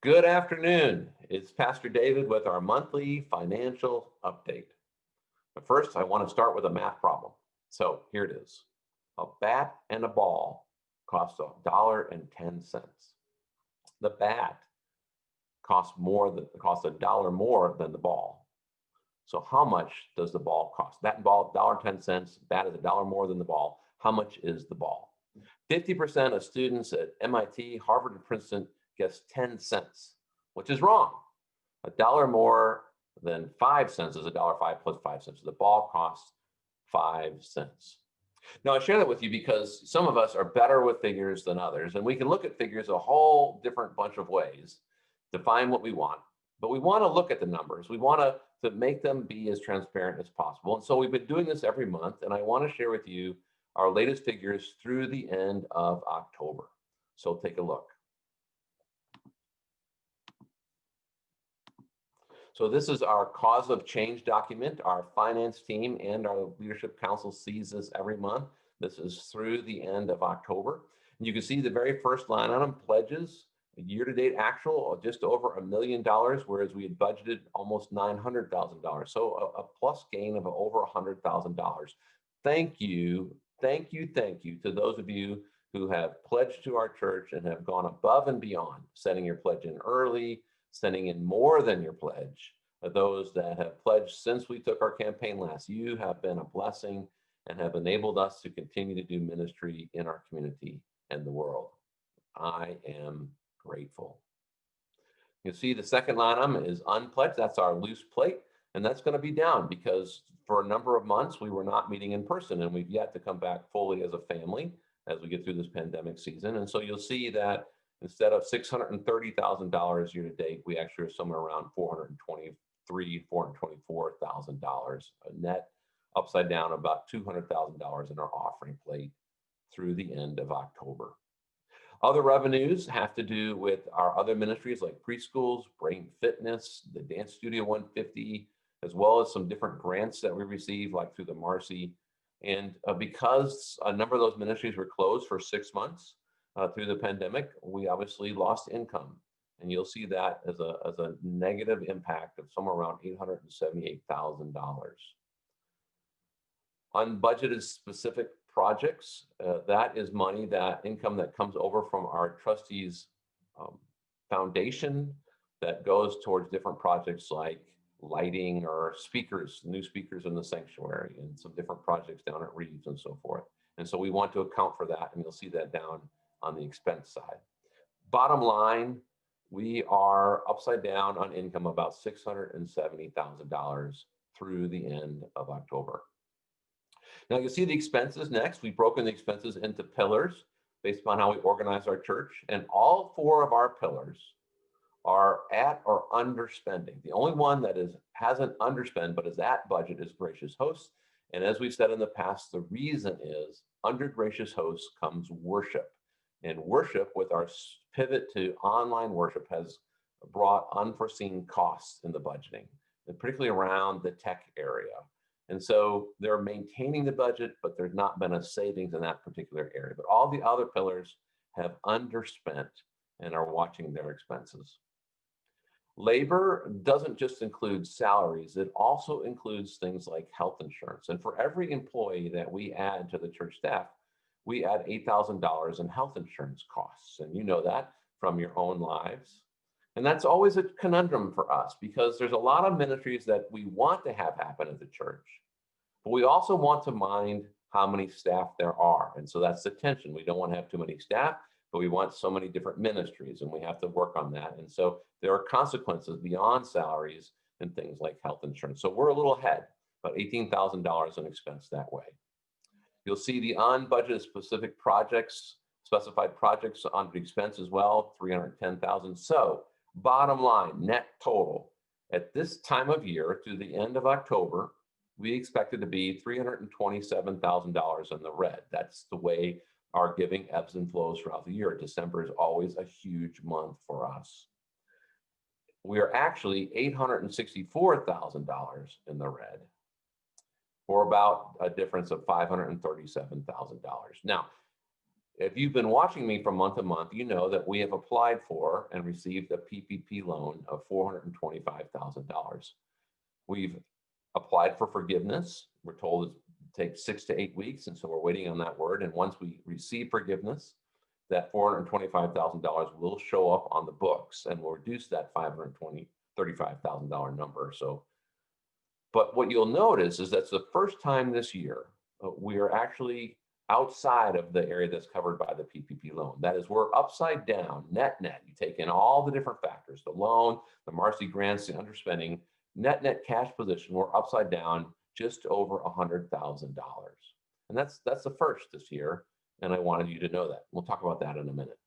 Good afternoon. It's Pastor David with our monthly financial update. But first, I want to start with a math problem. So here it is. A bat and a ball cost $1.10. The bat costs $1 more than the ball. So how much does the ball cost? Bat and ball, $1.10. Bat is $1 more than the ball. How much is the ball? 50% of students at MIT, Harvard, and Princeton guess 10 cents, which is wrong. $1 more than 5 cents is $1.05 plus 5 cents. So the ball costs 5 cents. Now I share that with you because some of us are better with figures than others, and we can look at figures a whole different bunch of ways to find what we want. But we want to look at the numbers. We want to make them be as transparent as possible. And so we've been doing this every month, and I want to share with you our latest figures through the end of October. So take a look. So this is our cause of change document. Our finance team and our leadership council sees this every month. This is through the end of October. And you can see the very first line on them, pledges, year-to-date actual, just over $1 million, whereas we had budgeted almost $900,000. So a plus gain of over $100,000. Thank you to those of you who have pledged to our church and have gone above and beyond, sending your pledge in early, sending in more than your pledge. Those that have pledged since we took our campaign last, you have been a blessing and have enabled us to continue to do ministry in our community and the world. I am grateful. You see the second line item is unpledged. That's our loose plate. And that's going to be down because for a number of months we were not meeting in person, and we've yet to come back fully as a family as we get through this pandemic season. And so you'll see that instead of $630,000 year to date, we actually are somewhere around $424,000, a net upside down about $200,000 in our offering plate through the end of October. Other revenues have to do with our other ministries like preschools, brain fitness, the Dance Studio 150, as well as some different grants that we receive like through the Marcy. And because a number of those ministries were closed for 6 months, through the pandemic, we obviously lost income. And you'll see that as a negative impact of somewhere around $878,000. Unbudgeted specific projects, that is money, that income that comes over from our trustees foundation that goes towards different projects like lighting or speakers, new speakers in the sanctuary, and some different projects down at Reeves and so forth. And so we want to account for that, and you'll see that down on the expense side. Bottom line, we are upside down on income about $670,000 through the end of October. Now you see the expenses next. We've broken the expenses into pillars based upon how we organize our church, and all 4 of our pillars are at or under spending. The only one that hasn't underspent but is at budget is Gracious Hosts. And as we've said in the past, the reason is under Gracious Hosts comes worship. And worship, with our pivot to online worship, has brought unforeseen costs in the budgeting, and particularly around the tech area. And so they're maintaining the budget, but there's not been a savings in that particular area. But all the other pillars have underspent and are watching their expenses. Labor doesn't just include salaries, it also includes things like health insurance. And for every employee that we add to the church staff, we add $8,000 in health insurance costs. And you know that from your own lives. And that's always a conundrum for us because there's a lot of ministries that we want to have happen at the church, but we also want to mind how many staff there are. And so that's the tension. We don't want to have too many staff, but we want so many different ministries, and we have to work on that. And so there are consequences beyond salaries and things like health insurance. So we're a little ahead, about $18,000 in expense that way. You'll see the unbudgeted specific projects, specified projects on the expense as well, $310,000. So bottom line, net total, at this time of year through the end of October, we expect it to be $327,000 in the red. That's the way our giving ebbs and flows throughout the year. December is always a huge month for us. We are actually $864,000 in the red, or about a difference of $537,000. Now, If you've been watching me from month to month, you know that we have applied for and received a PPP loan of $425,000. We've applied for forgiveness. We're told it takes 6 to 8 weeks, and so we're waiting on that word. And once we receive forgiveness, that $425,000 will show up on the books, and we'll reduce that $35,000 number. So, but what you'll notice is that's the first time this year we are actually outside of the area that's covered by the PPP loan. That is, we're upside down, net. You take in all the different factors, the loan, the Marcy grants, the underspending, net cash position, we're upside down just over $100,000. And that's the first this year. And I wanted you to know that. We'll talk about that in a minute.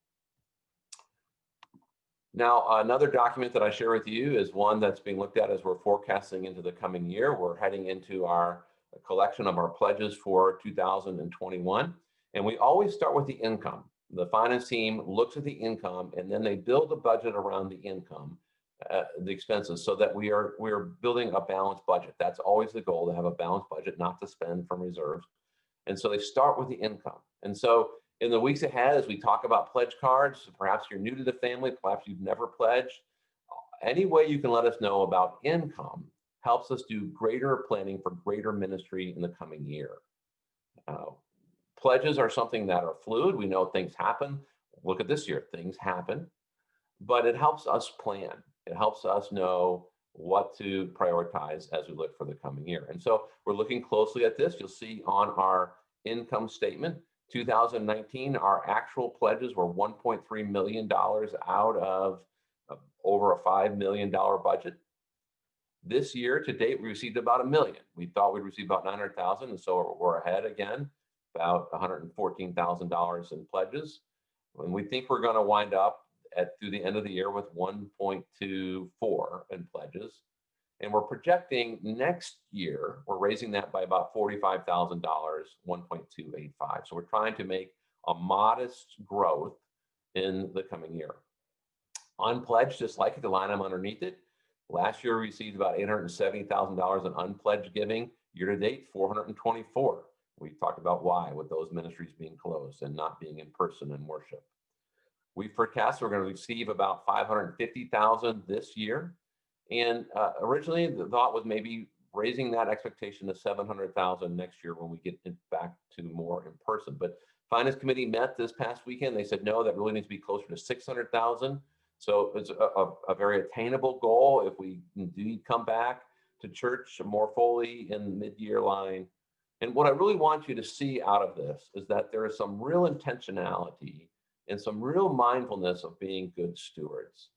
Now, another document that I share with you is one that's being looked at as we're forecasting into the coming year. We're heading into our collection of our pledges for 2021. And we always start with the income. The finance team looks at the income, and then they build a budget around the income, the expenses, so that we are building a balanced budget. That's always the goal, to have a balanced budget, not to spend from reserves. And so they start with the income. And so in the weeks ahead, as we talk about pledge cards, perhaps you're new to the family, perhaps you've never pledged, any way you can let us know about income helps us do greater planning for greater ministry in the coming year. Pledges are something that are fluid. We know things happen. Look at this year, things happen, but it helps us plan. It helps us know what to prioritize as we look for the coming year. And so we're looking closely at this. You'll see on our income statement, 2019, our actual pledges were $1.3 million out of over a $5 million budget. This year to date, we received about $1 million. We thought we'd receive about $900,000, and so we're ahead again, about $114,000 in pledges. And we think we're going to wind up through the end of the year with 1.24 in pledges. And we're projecting next year, we're raising that by about $45,000, 1.285. So we're trying to make a modest growth in the coming year. Unpledged, just like the line item underneath it. Last year, we received about $870,000 in unpledged giving. Year to date, 424. We talked about why, with those ministries being closed and not being in person in worship. We forecast we're going to receive about $550,000 this year. And originally, the thought was maybe raising that expectation to $700,000 next year when we get back to more in person. But Finance Committee met this past weekend. They said, no, that really needs to be closer to $600,000. So it's a very attainable goal if we indeed come back to church more fully in mid-year line. And what I really want you to see out of this is that there is some real intentionality and some real mindfulness of being good stewards,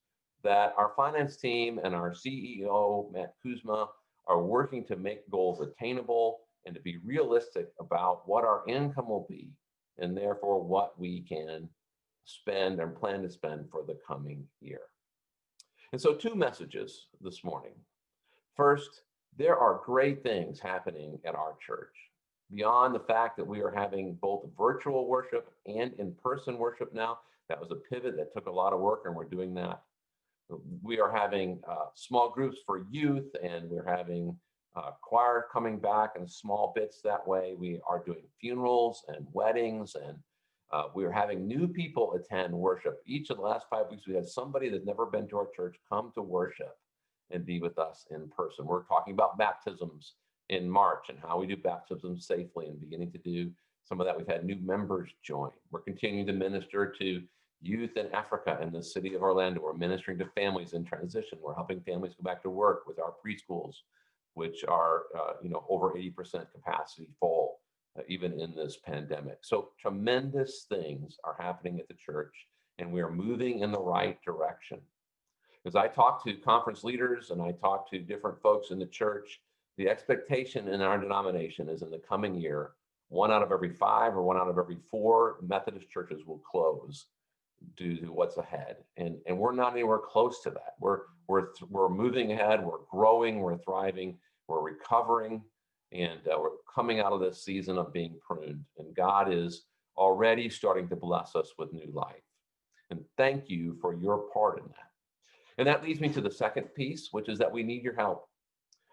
that our finance team and our CEO, Matt Kuzma, are working to make goals attainable and to be realistic about what our income will be, and therefore what we can spend and plan to spend for the coming year. And so 2 messages this morning. First, there are great things happening at our church. Beyond the fact that we are having both virtual worship and in-person worship now, that was a pivot that took a lot of work, and we're doing that. We are having small groups for youth, and we're having choir coming back in small bits that way. We are doing funerals and weddings, and we're having new people attend worship. Each of the last 5 weeks, we had somebody that's never been to our church come to worship and be with us in person. We're talking about baptisms in March and how we do baptisms safely, and beginning to do some of that. We've had new members join. We're continuing to minister to youth in Africa in the city of Orlando. We're ministering to families in transition. We're helping families go back to work with our preschools, which are over 80% capacity full, even in this pandemic. So tremendous things are happening at the church, and we are moving in the right direction. As I talk to conference leaders and I talk to different folks in the church, the expectation in our denomination is in the coming year, 1 out of every 5 or 1 out of every 4 Methodist churches will close due to what's ahead. And we're not anywhere close to that. We're moving ahead, we're growing, we're thriving, we're recovering, and we're coming out of this season of being pruned. And God is already starting to bless us with new life. And thank you for your part in that. And that leads me to the second piece, which is that we need your help.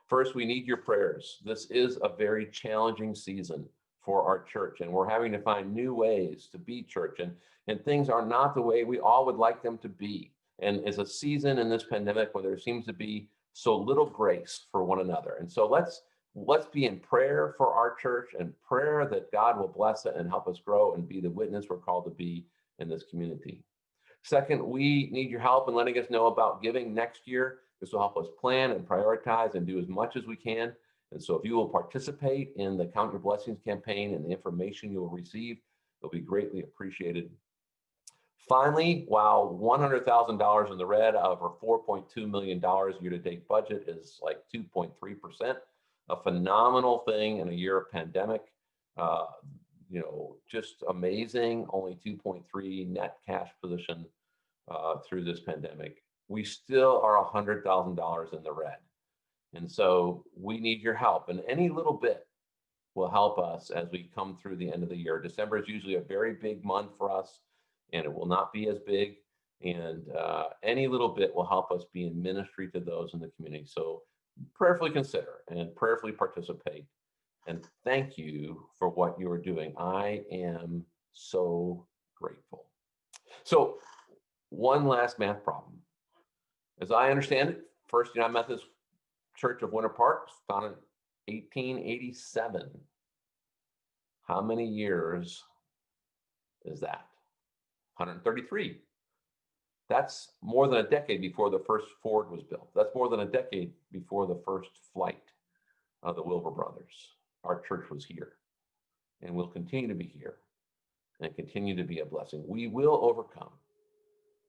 First, we need your prayers. This is a very challenging season for our church, and we're having to find new ways to be church, and things are not the way we all would like them to be. And it's a season in this pandemic where there seems to be so little grace for one another. And so let's be in prayer for our church, and prayer that God will bless it and help us grow and be the witness we're called to be in this community. Second, we need your help in letting us know about giving next year. This will help us plan and prioritize and do as much as we can. And so if you will participate in the Count Your Blessings campaign and the information you will receive, it'll be greatly appreciated. Finally, while $100,000 in the red out of our $4.2 million year-to-date budget is like 2.3%, a phenomenal thing in a year of pandemic. Just amazing, only 2.3 net cash position through this pandemic. We still are $100,000 in the red. And so we need your help, and any little bit will help us as we come through the end of the year. December is usually a very big month for us, and it will not be as big. And any little bit will help us be in ministry to those in the community. So prayerfully consider and prayerfully participate. And thank you for what you are doing. I am so grateful. So one last math problem. As I understand it, First United Methodist Church of Winter Park was founded in 1887. How many years is that? 133. That's more than a decade before the first Ford was built. That's more than a decade before the first flight of the Wilbur brothers. Our church was here, and will continue to be here and continue to be a blessing. We will overcome,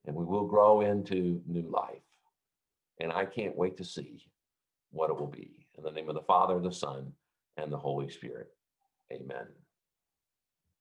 and we will grow into new life. And I can't wait to see what it will be. In the name of the Father, the Son, and the Holy Spirit. Amen.